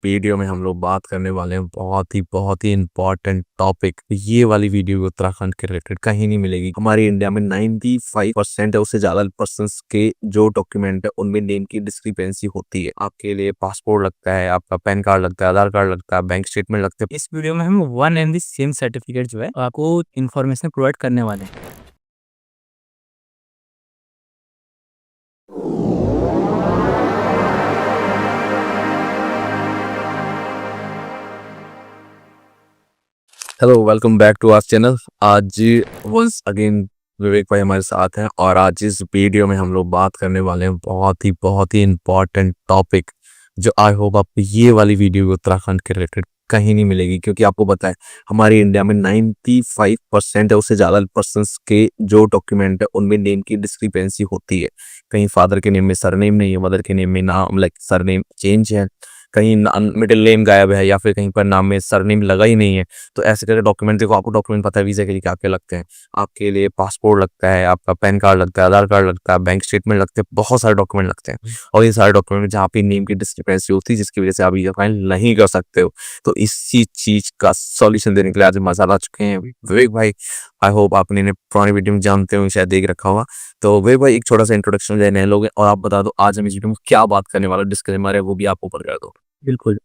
Video में हम लोग बात करने वाले हैं बहुत ही इम्पोर्टेंट टॉपिक। ये वाली वीडियो उत्तराखंड के रिलेटेड कहीं नहीं मिलेगी। हमारे इंडिया में 95% है उससे ज्यादा पर्संस के जो डॉक्यूमेंट है उनमें नेम की डिस्क्रिपेंसी होती है। आपके लिए पासपोर्ट लगता है, आपका पैन कार्ड लगता है, आधार कार्ड लगता है, बैंक स्टेटमेंट लगता है। इस वीडियो में हम one and the same certificate जो है आपको इन्फॉर्मेशन प्रोवाइड करने वाले हैं। Hello, welcome back to our channel. आज वंस अगेन विवेक भाई हमारे साथ हैं और आज इस वीडियो में हम लोग बात करने वाले हैं बहुत ही इम्पोर्टेंट टॉपिक, जो आई होप आपको ये वाली वीडियो उत्तराखंड के रिलेटेड कहीं नहीं मिलेगी। क्योंकि आपको पता है हमारे इंडिया में 95% है उससे ज़्यादा पर्संस के जो डॉक्यूमेंट है उनमें नेम की डिस्क्रिपेंसी होती है। कहीं फादर के नेम में सरनेम नहीं है, मदर के नेम में नाम लाइक सरनेम चेंज है, कहीं मिडिल नेम गायब है या फिर कहीं पर नाम में सरनेम लगा ही नहीं है। तो ऐसे करके डॉक्यूमेंट, देखो आपको डॉक्यूमेंट पता है वीज़ा के लिए क्या क्या लगते हैं। आपके लिए पासपोर्ट लगता है, आपका पैन कार्ड लगता है, आधार कार्ड लगता है, बैंक स्टेटमेंट लगते हैं, बहुत सारे डॉक्यूमेंट लगते हैं। और ये सारे डॉक्यूमेंट जहाँ पे नेम की डिस्क्रिपेंसी होती है जिसकी वजह से आप वीज़ा फाइल नहीं कर सकते हो। तो इसी चीज़ का सॉल्यूशन देने के लिए आज मजा आ चुके हैं विवेक भाई। आई होप आपने इन्हें पुरानी वीडियो में जानते हो, शायद देख रखा होगा। तो विवेक भाई एक छोटा सा इंट्रोडक्शन देने लोगे और आप बता दो आज हम इस वीडियो में क्या बात करने वाले, डिस्क्लेमर है वो भी आप ऊपर कर दो। बिल्कुल।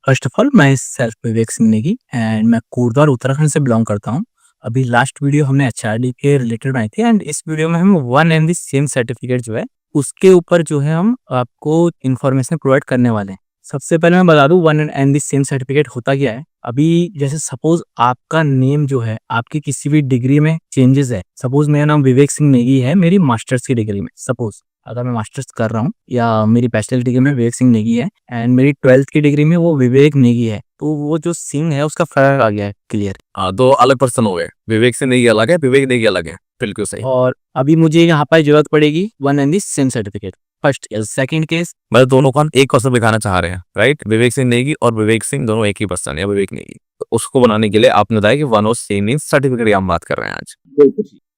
फर्स्ट ऑफ ऑल मैं सेल्फ विवेक सिंह नेगी एंड मैं कोटद्वार उत्तराखंड से बिलोंग करता हूँ। अभी लास्ट वीडियो हमने एचआरडी के रिलेटेड बनाई थी एंड इस वीडियो में हम one and the same certificate जो है उसके ऊपर जो है हम आपको इन्फॉर्मेशन प्रोवाइड करने वाले हैं। सबसे पहले मैं बता दूं one and the same certificate होता क्या है। अभी जैसे सपोज आपका नेम जो है आपकी किसी भी डिग्री में चेंजेस है। सपोज मेरा नाम विवेक सिंह नेगी है मेरी मास्टर्स की डिग्री में। सपोज अगर मैं मास्टर्स कर रहा हूँ या मेरी बैचलर डिग्री में विवेक सिंह नेगी है एंड मेरी 12th की डिग्री में वो विवेक नेगी है, तो वो जो सिंह है उसका फर्क आ गया है क्लियर। दो अलग पर्सन हो गए, विवेक से नहीं अलग है, विवेक नहीं अलग है, बिल्कुल सही। और अभी मुझे यहाँ पर जरूरत पड़ेगी one and the same certificate. First case, second case, मतलब दोनों को हम एक पर्सन दिखाना चाह रहे हैं, राइट? विवेक सिंह नेगी और विवेक सिंह दोनों एक ही पर्सन है, विवेक नेगी। तो उसको बनाने के लिए आपने बताया कि वन और सेम सर्टिफिकेट की हम बात कर रहे हैं आज।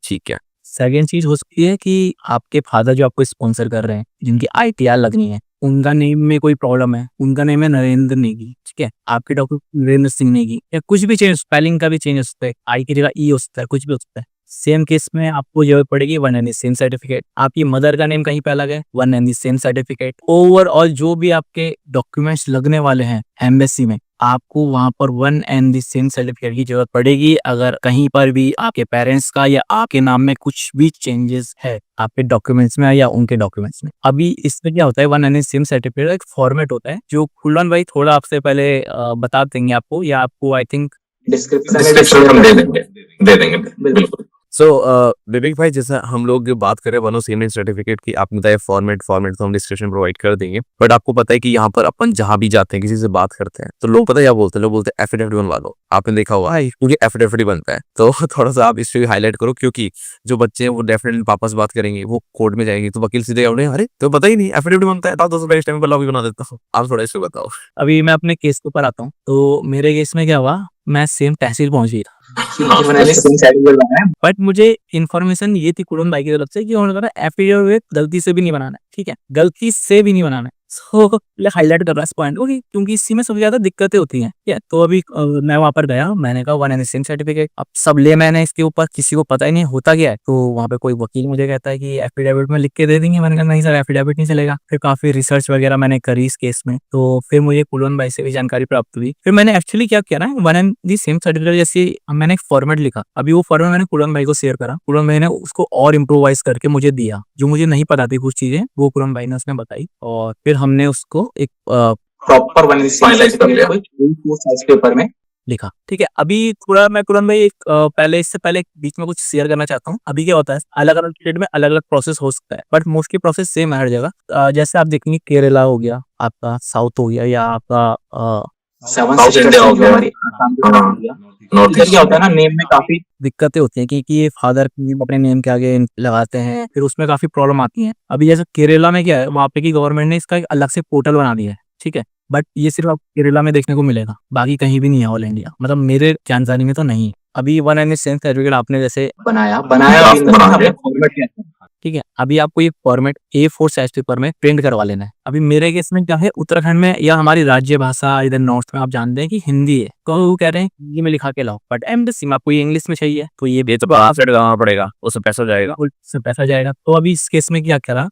ठीक है। सेकंड चीज हो सकती है कि आपके फादर जो आपको स्पॉन्सर कर रहे हैं, जिनकी आईटीआर लगनी है, उनका नेम में कोई प्रॉब्लम है, उनका नेम है नरेंद्र नेगी, ठीक है, आपके डॉक्टर नरेंद्र सिंह नेगी, या कुछ भी चेंज, स्पेलिंग का भी चेंज हो सकता है, आई की जगह ई हो सकता है, कुछ भी हो सकता है। सेम केस में आपको जरूरत पड़ेगी वन एंड सेम सर्टिफिकेट। आपकी मदर का नेम कहीं पे अलग है, one and same certificate. Overall जो भी आपके डॉक्यूमेंट्स लगने वाले हैं एम्बेसी में, आपको वहां पर वन एंड सेम सर्टिफिकेट की जरूरत पड़ेगी। अगर कहीं पर भी आपके पेरेंट्स का या आपके नाम में कुछ भी चेंजेस है आपके डॉक्यूमेंट्स में या उनके डॉक्यूमेंट्स में। अभी इसमें क्या होता है, वन एंड सेम सर्टिफिकेट एक फॉर्मेट होता है जो खुल्लन भाई थोड़ा आपसे पहले बता देंगे आपको, या आपको आई थिंक डिस्क्रिप्शन हम दे देंगे बिल्कुल। सो विवेक भाई, जैसा हम लोग बात करें वन और सेम सर्टिफिकेट की, आपने बताया फॉर्मेट तो हम डिस्क्रिप्शन प्रोवाइड कर देंगे। बट आपको पता है कि यहाँ पर अपन जहाँ भी जाते हैं, किसी से बात करते हैं, तो लोग पता है क्या बोलते हैं, लोग बोलते हैं एफिडेविट बनवा दो। आपने देखा होगा क्योंकि एफिडेविट बनता है। तो थोड़ा सा आप इस पे हाईलाइट करो, क्योंकि जो बच्चे हैं वो डेफिनेटली पापा से बात करेंगे, वो कोर्ट में जाएंगे तो वकील सीधे उन्हें अरे तो पता ही नहीं एफिडेविट बनता है, तो इस टाइम पर बना देता हूँ। आप थोड़ा इस पे बताओ। अभी मैं अपने केस के ऊपर आता हूँ। तो मेरे केस में क्या हुआ, मैं सेम तहसील पहुंच गई था, बट मुझे इन्फॉर्मेशन ये थी कुलन भाई की तरफ से कि उन्होंने कहा एफिडेविट गलती से भी नहीं बनाना है, ठीक है, गलती से भी नहीं बनाना है। सो हाईलाइट कर रहा है इस पॉइंट को क्योंकि इसी में सबसे ज्यादा दिक्कतें होती हैं। ठीक है, तो अभी मैं वहां पर गया, मैंने कहा वन एंड सेम सर्टिफिकेट। अब सब ले मैंने इसके ऊपर, किसी को पता ही नहीं होता क्या है। तो वहां पे कोई वकील मुझे कहता है कि एफिडेविट में लिख के दे देंगे। मैंने कहा नहीं सर, एफिडेविट नहीं चलेगा। फिर काफी रिसर्च वगैरह मैंने करी इस केस में, तो फिर मुझे कुलन भाई से भी जानकारी प्राप्त हुई। फिर मैंने एक्चुअली क्या किया ना, one and the same certificate जैसे मैंने एक फॉर्मेट लिखा। अभी वो फॉर्मेट मैंने कुलन भाई को शेयर करा, कुलन भाई ने उसको और इम्प्रोवाइज करके मुझे दिया। जो मुझे नहीं पता थी कुछ चीजें, वो कुलन भाई ने उसने बताई और फिर हमने उसको एक प्रॉपर फाइनलाइज कर लिया साइज पेपर में लिखा। ठीक है, अभी थोड़ा मैं कुलन भाई एक पहले इससे पहले बीच में कुछ शेयर करना चाहता हूँ। अभी क्या होता है, अलग अलग स्टेट में अलग अलग प्रोसेस हो सकता है, बट मोस्टली प्रोसेस सेम है हर जगह। जैसे आप देखेंगे केरला हो गया, आपका साउथ हो गया, या आपका साउथ इंडिया हो गया, नॉर्थ ईस्ट क्या होता है ना, नेम में काफी दिक्कतें होती हैं क्योंकि ये फादर अपने नेम के आगे लगाते हैं, फिर उसमें काफी प्रॉब्लम आती है। अभी जैसे केरला में क्या है, वहाँ पे की गवर्नमेंट ने इसका एक अलग से पोर्टल बना दिया है, ठीक है, बट ये सिर्फ आपको केरला में देखने को मिलेगा, बाकी कहीं भी नहीं है ऑल इंडिया, मतलब मेरे जानकारी में तो नहीं। अभी वन एन सेंस सर्टिफिकेट आपने जैसे बनाया बनाया भी बना हमने दिया। फॉर्मेट किया। ठीक है, अभी आपको ये फॉर्मेट A4 साइज पेपर में प्रिंट करवा लेना है। अभी मेरे केस में क्या है, उत्तराखंड में या हमारी राज्य भाषा इधर नॉर्थ में आप जानते हैं कि हिंदी है, तो वो कह रहे हैं हिंदी में लिखा के लाओ, बट एमबेसी में आपको ये इंग्लिश में चाहिए, तो ये तो बाहर से लगाना पड़ेगा, उससे पैसा जाएगा। उससे पैसा जाएगा। तो अभी इस केस में क्या करा,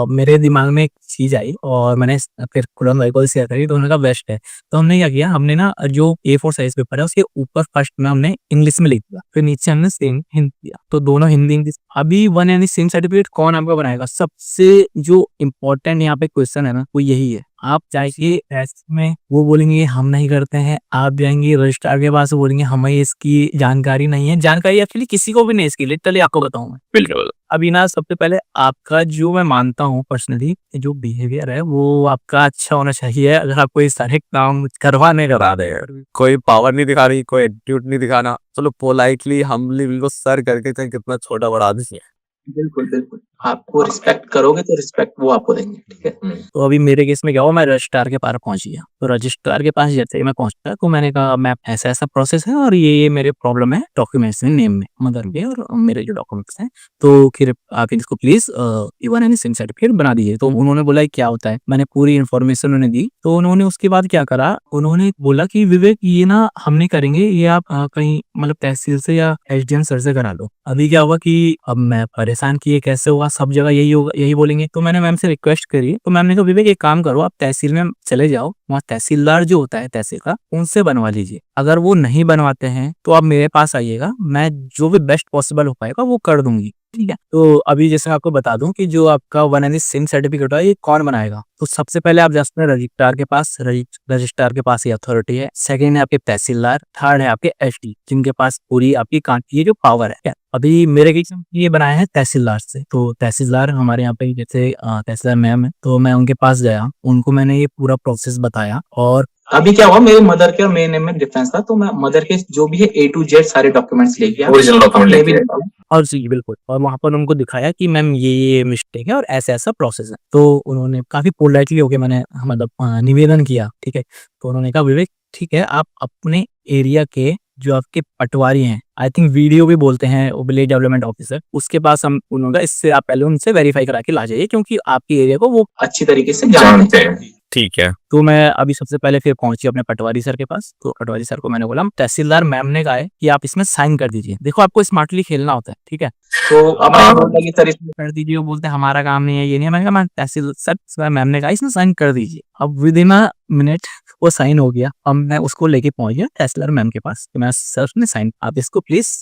मेरे दिमाग में एक चीज आई और मैंने फिर कुलन भाई को शेयर करी, तो उन्होंने कहा बेस्ट है। तो हमने क्या किया, हमने ना जो A4 साइज पेपर है उसके ऊपर फर्स्ट में हमने इंग्लिश में लिख दिया, फिर नीचे हमने सेम हिंदी दिया, तो दोनों हिंदी इंग्लिश। अभी वन एनी सेम सर्टिफिकेट कौन आपका बनाएगा, सबसे जो इम्पोर्टेंट यहाँ पे क्वेश्चन है ना वो यही है। आप जाइए टेस्ट में, वो बोलेंगे हम नहीं करते हैं, आप जाएंगे रजिस्ट्रार के पास, बोलेंगे हमें इसकी जानकारी नहीं है। जानकारी एक्चुअली किसी को भी नहीं इसकी, लिटरली आपको बताऊं मैं। बिल्कुल। अभी ना सबसे पहले आपका जो मैं मानता हूँ पर्सनली, जो बिहेवियर है वो आपका अच्छा होना चाहिए। अगर आप कोई सारे काम करवाने करा दे, कोई पावर नहीं दिखा रही, कोई एटीट्यूड नहीं दिखाना, चलो पोलाइटली हमली बिल्कुल सर करके चाहे कितना छोटा बड़ा आदमी है। बिल्कुल बिल्कुल, आपको रिस्पेक्ट करोगे तो रिस्पेक्ट वो आपको देंगे, ठीक है। तो अभी मेरे केस में क्या हुआ, मैं रजिस्ट्रार के पास पहुंच गया। तो रजिस्ट्रार के पास जैसे ही मैं पहुंचा, तो मैंने कहा मैम ऐसा ऐसा प्रोसेस है और ये मेरे प्रॉब्लम है डॉक्यूमेंट्स में, नेम में, मदर के और मेरे जो डॉक्यूमेंट्स हैं, तो फिर आप इसको please even any SIM certificate बना दीजिए। तो उन्होंने बोला क्या होता है, मैंने पूरी इन्फॉर्मेशन उन्हें दी। तो उन्होंने उसके बाद क्या करा, उन्होंने बोला कि विवेक ये ना हम नहीं करेंगे, ये आप कहीं मतलब तहसील से या SDM सर से करा लो। अभी क्या हुआ कि अब मैं परेशान कि ये कैसे होगा, सब जगह यही होगा, यही बोलेंगे। तो मैंने मैम से रिक्वेस्ट करी, तो मैम ने कहा विवेक एक काम करो, आप तहसील में चले जाओ, वहाँ तहसीलदार जो होता है तहसील का, उनसे बनवा लीजिए। अगर वो नहीं बनवाते हैं तो आप मेरे पास आइएगा, मैं जो भी बेस्ट पॉसिबल हो पाएगा वो कर दूंगी, ठीक है। तो अभी जैसे मैं आपको बता दूं कि जो आपका वन एनी सिम सर्टिफिकेट है ये कौन बनाएगा, तो सबसे पहले आप जा सकते हैं रजिस्ट्रार के पास, रजिस्ट्रार के पास ये अथॉरिटी है। सेकंड है आपके तहसीलदार, थर्ड है आपके SD, जिनके पास पूरी आपकी ये जो पावर है। अभी मेरे केस में ये बनाया है तहसीलदार से, तो तहसीलदार हमारे यहाँ पे जैसे तहसीलदार मैम है, तो मैं उनके पास गया, उनको मैंने ये पूरा प्रोसेस बताया। और अभी क्या हुआ, मेरे मदर के और मेरे नेम में डिफरेंस था, तो मैं मदर के जो भी है A to Z सारे डॉक्यूमेंट्स लेके आया, ओरिजिनल डॉक्यूमेंट अपने भी लेके निकाला। और जी बिल्कुल, और वहाँ पर उनको दिखाया कि मैम ये मिस्टेक है और ऐसा ऐसा प्रोसेस है। तो उन्होंने काफी पोलाइटली होके मैंने मतलब निवेदन किया, ठीक है। तो उन्होंने कहा विवेक ठीक है, आप अपने एरिया के जो आपके पटवारी हैं, आई थिंक वीडियो भी बोलते हैं, विलेज डेवलपमेंट ऑफिसर, उसके पास हम उन्होंने इससे आप पहले उनसे वेरीफाई करा के ला जाइए, क्योंकि आपके एरिया को वो अच्छी तरीके से जानते हैं। ठीक है। तो मैं अभी सबसे पहले फिर पहुंची अपने पटवारी सर के पास। तो पटवारी सर को मैंने बोला तहसीलदार मैम ने कहा है कि आप इसमें साइन कर दीजिए। देखो आपको स्मार्टली खेलना होता है, ठीक है। तो अब मैं बोलता कि सर इसमें कर दीजिए, वो बोलते हैं हमारा काम नहीं है, ये नहीं है। मैंने कहा मैं तहसील सर मैम ने कहा इसमें साइन कर दीजिए। अब विद इन अ मिनट वो साइन हो गया। अब मैं उसको लेके पहुंच गया तहसीलदार मैम के पास, तो मैं सर ने साइन, आप इसको प्लीज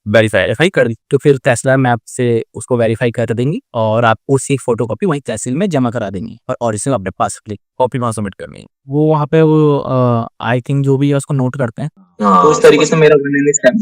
वेरीफाई कर दी। तो फिर तहसीलदार मैम से उसको वेरीफाई कर देंगी और आप उसकी फोटोकॉपी वहीं तहसील में जमा करा देंगी और ओरिजिनल अपने पास कॉपी वहां सबमिट करनी है। वो वहाँ पे वो आई थिंक जो भी है उसको नोट करते हैं। तो इस तरीके से मेरा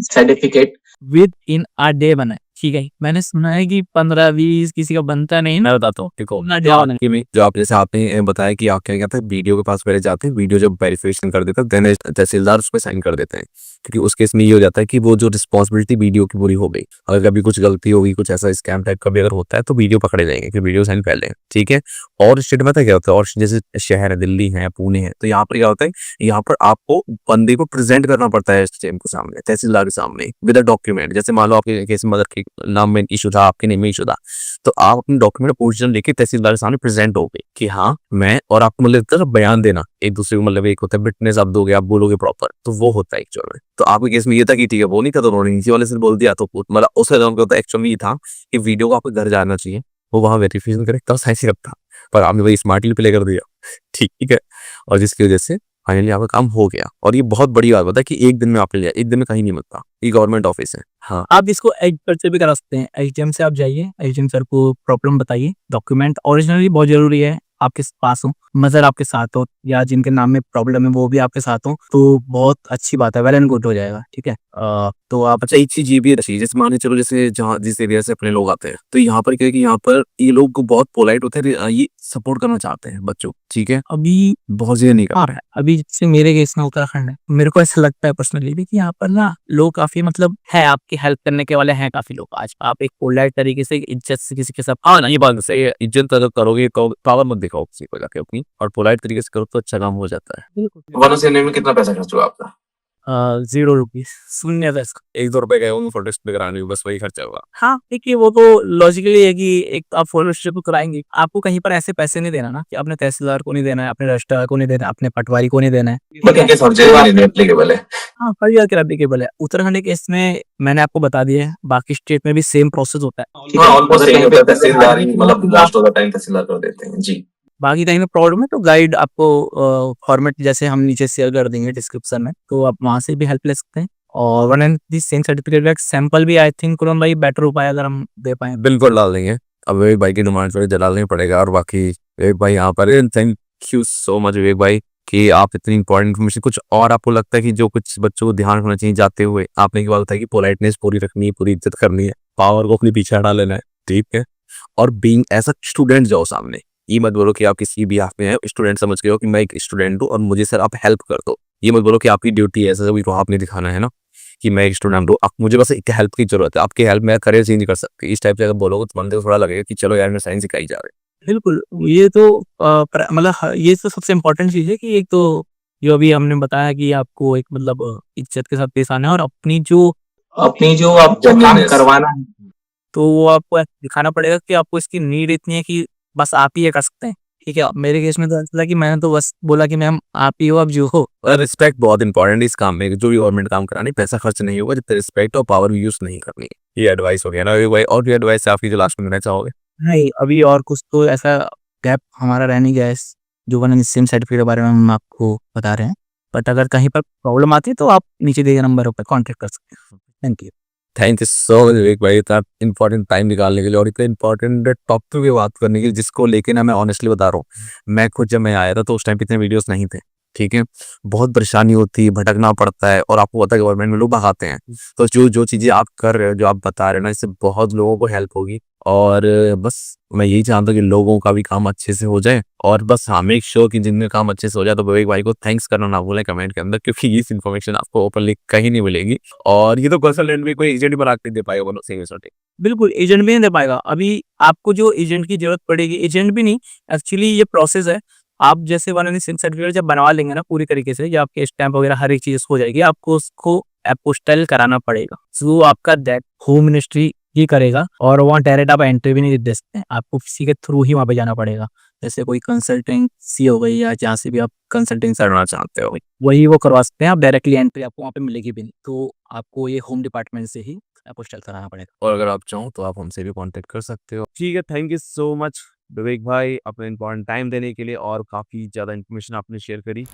certificate with in a day बना है, ठीक है। मैंने सुना है कि 15-20 किसी का बनता नहीं ना, मैं बताता हूँ, देखो ना जाओ ना। जो आप जैसे आपने बताया कि आप क्या कहते हैं, वीडियो के पास पहले जाते हैं, वीडियो जब वेरिफिकेशन कर देता है देन तहसीलदार उस पर साइन कर देते हैं, क्योंकि उस केस में ये हो जाता है कि वो जो रिस्पॉन्सिबिलिटी वीडियो की पूरी हो गई। अगर कभी कुछ गलती होगी, कुछ ऐसा स्कैम टाइप कभी अगर होता है तो वीडियो पकड़े जाएंगे कि वीडियो साइन पहले, ठीक है। और स्टेट में क्या होता है, और जैसे शहर है, दिल्ली है, पुणे है, तो यहाँ पर क्या होता है, यहाँ पर आपको बंदे को प्रेजेंट करना पड़ता है SDM के सामने, तहसीलदार के सामने विद अ डॉक्यूमेंट। जैसे मान लो आपके केस में मदर के नाम में इशू था, आपके नेम में इशू था, तो आप अपने डॉक्यूमेंट ओरिजिनल लेके तहसीलदार के सामने प्रेजेंट हो गए कि हाँ मैं, और आपको मतलब एक तरह बयान देना एक दूसरे को, मतलब एक होता है विटनेस आप दोगे, आप बोलोगे प्रॉपर, तो वो होता है एक्चुअल में। तो आपके केस में ये था कि ठीक है वो नहीं था, तो उन्होंने नीचे वाले से बोल दिया, तो मतलब उस एक्चुअल में ये था कि वीडियो को आपको घर जाना चाहिए, वो वहाँ वेरिफिकेशन करे तब साइंस रखता, पर आपने वही स्मार्टली प्ले कर दिया, ठीक है। और जिसकी वजह से फाइनली आपका काम हो गया। और ये बहुत बड़ी बात होता है कि एक दिन में आपने लिया, एक दिन में कहीं नहीं मिलता, ये गवर्नमेंट ऑफिस है। हाँ, आप इसको एडिटर से भी करा सकते हैं। SDM से आप जाइए, SDM सर को प्रॉब्लम बताइए, डॉक्यूमेंट ओरिजिनली बहुत जरूरी है आपके पास हो, मदर आपके साथ हो, या जिनके नाम में प्रॉब्लम है वो भी आपके साथ हो, तो बहुत अच्छी बात है, वेल एंड गुड हो जाएगा, ठीक है। तो आप अच्छा एक चीज ये भी अच्छी, जैसे मान के चलो जैसे जहाँ जिस एरिया से अपने लोग आते हैं, तो यहाँ पर क्या है कि यहाँ पर ये लोग को बहुत पोलाइट होते हैं, ये सपोर्ट करना चाहते हैं बच्चों, ठीक है। अभी बहुत ज्यादा नहीं कर रहे हैं। अभी जैसे मेरे केस में उत्तराखंड है, मेरे को ऐसा लगता है पर्सनली भी कि यहाँ पर ना लोग काफी मतलब है आपकी हेल्प करने के वाले हैं काफी लोग। आज आप एक पोलाइट तरीके से इज्जत से किसी के साथ, हाँ ना, ये बात सही है, इज्जत अगर करोगे, पावर मत दिखाओ किसी को जाके अपनी, और पोलाइट तरीके से करो तो अच्छा काम हो जाता है। वन से में कितना पैसा खर्च हुआ आपका? 0 रुपीज़ शून्य था इसका। 1-2 रुपए गए होंगे फोटो स्टूडियो कराने में, बस वही खर्चा होगा। हाँ, देखिए वो तो लॉजिकली है कि एक आप फ़ोटो स्टूडियो तो कराएँगे, आपको कहीं पर ऐसे पैसे नहीं देना ना कि अपने तहसीलदार को नहीं देना है, अपने रजिस्ट्रार को नहीं देना है, अपने पटवारी को नहीं देना है। लेकिन केस हर जगह नहीं एप्लीकेबल है। हाँ, हर जगह के लिए एप्लीकेबल है। उत्तराखंड के केस में मैंने आपको बता दिया है, बाकी स्टेट में भी सेम प्रोसेस होता है। हाँ, ऑलमोस्ट सेम होता है, तहसीलदार ही मतलब मोस्ट ऑफ द टाइम तहसीलदार कर देते हैं। जी। बाकी टाइम में प्रॉब्लम है तो गाइड आपको फॉर्मेट जैसे हम नीचे शेयर कर देंगे डिस्क्रिप्शन में, तो आप वहाँ से भी हेल्प ले सकते हैं। और one and the same certificate का सैंपल भी आई थिंक कुरन भाई बेटर उपाय अगर हम दे पाएँ। बिल्कुल डाल देंगे। अब विवेक भाई की डिमांड पर डालना ही पड़ेगा। और बाकी विवेक भाई यहाँ पर thank you so much Vivek भाई कि आप इतनी इंपॉर्टेंट इन्फॉर्मेशन, कुछ और आपको लगता है कि जो कुछ बच्चों को ध्यान रखना चाहिए जाते हुए, आपने एक बात बताई कि पोलाइटनेस पूरी रखनी है, पूरी इज्जत करनी है, पावर को अपने पीछे हटा लेना है, ठीक है। और बीइंग एज अ स्टूडेंट जाओ सामने, ये मत बोलो कि आप किसी भी आप में है स्टूडेंट समझ गए हो कि मैं एक स्टूडेंट हूँ और मुझे सर आप हेल्प कर दो। ये मत बोलो कि आपकी ड्यूटी है, ऐसा सभी को आपने दिखाना है ना कि मैं एक स्टूडेंट हूँ, अब मुझे बस एक हेल्प की जरूरत है, आपकी हेल्प मेरा करियर चेंज कर सकती है। इस टाइप से अगर बोलोगे तो बंदे को थोड़ा लगेगा कि चलो यार मैं साइंस सिखाई जा रही बिल्कुल, ये तो मतलब ये तो सबसे इम्पोर्टेंट चीज़ है कि एक तो जो अभी हमने बताया कि आपको एक मतलब इज्जत के साथ पेश आना है और अपनी जो आपको काम Genuineness। करवाना है, तो वो आपको दिखाना पड़ेगा कि आपको इसकी नीड इतनी है कि बस आप ही ये कर सकते हैं, ठीक है। मेरे केस में तो ऐसा था कि मैंने तो बस बोला कि मैम आप ही हो, आप जो हो। है। रिस्पेक्ट बहुत इंपॉर्टेंट है इस काम में, जो भी गवर्नमेंट काम करानी, पैसा खर्च नहीं होगा जब तक रिस्पेक्ट और पावर यूज नहीं करनी है। ये एडवाइस हो गया ना विवेक भाई, और भी एडवाइस है आपकी जो लास्ट में देना चाहोगे? नहीं, अभी और कुछ तो ऐसा गैप हमारा रह नहीं गया है इस जो वन एंड सेम सर्टिफिकेट के बारे में हम आपको बता रहे हैं। बट अगर कहीं पर प्रॉब्लम आती है तो आप नीचे दिए गए नंबर पर कॉन्टैक्ट कर सकते हैं। Thank you. Thank you so much Vivek भाई, इतना इंपॉर्टेंट टाइम निकालने के लिए और इतने इंपॉर्टेंट टॉपिक पे बात करने के लिए, जिसको लेके ना मैं ऑनेस्टली बता रहा हूँ, मैं खुद जब मैं आया था तो उस टाइम पे इतने वीडियोस नहीं थे, ठीक है। बहुत परेशानी होती है, भटकना पड़ता है, और आपको पता है गवर्नमेंट में लोग भगाते हैं। तो जो जो चीज़ें आप कर रहे हो, जो आप बता रहे हो ना, इससे बहुत लोगों को हेल्प होगी। और बस मैं यही चाहता हूँ कि लोगों का भी काम अच्छे से हो जाए, और बस हाँ मेक श्योर कि जिनका काम अच्छे से हो जाए। तो विवेक भाई को थैंक्स करना ना भूलें कमेंट के अंदर, क्योंकि ये इन्फॉर्मेशन आपको ओपनली कहीं नहीं मिलेगी। और ये तो कंसल्टेंट भी कोई एजेंट बना के दे पाएगा, बोलो सही है। बिल्कुल, एजेंट भी नहीं दे पाएगा। अभी आपको जो एजेंट की ज़रूरत पड़ेगी, एजेंट भी नहीं, एक्चुअली ये प्रोसेस है। आप जैसे वन एंड सेम सर्टिफिकेट जब बनवा लेंगे ना पूरी तरीके से, जब आपके स्टैम्प वगैरह हर एक चीज़ हो जाएगी, आपको उसको एपोस्टाइल कराना पड़ेगा। जो आपका दैट होम मिनिस्ट्री ही करेगा, और वहाँ डायरेक्ट आप एंट्री भी नहीं दे सकते हैं, आपको किसी के थ्रू ही वहाँ पे जाना पड़ेगा। जैसे कोई कंसल्टेंसी हो गई या जहाँ से भी आप कंसल्टेंसी करना चाहते हो। वही वो करवा सकते हैं आप, डायरेक्टली एंट्री आपको वहाँ पे मिलेगी भी नहीं। तो आपको ये होम डिपार्टमेंट से ही अपोस्टल कराना पड़ेगा। और अगर आप चाहो तो आप हमसे भी कांटेक्ट कर सकते हो। ठीक है, thank you so much Vivek भाई अपने इंपॉर्टेंट टाइम देने के लिए, और काफ़ी ज़्यादा इन्फॉर्मेशन आपने शेयर करी।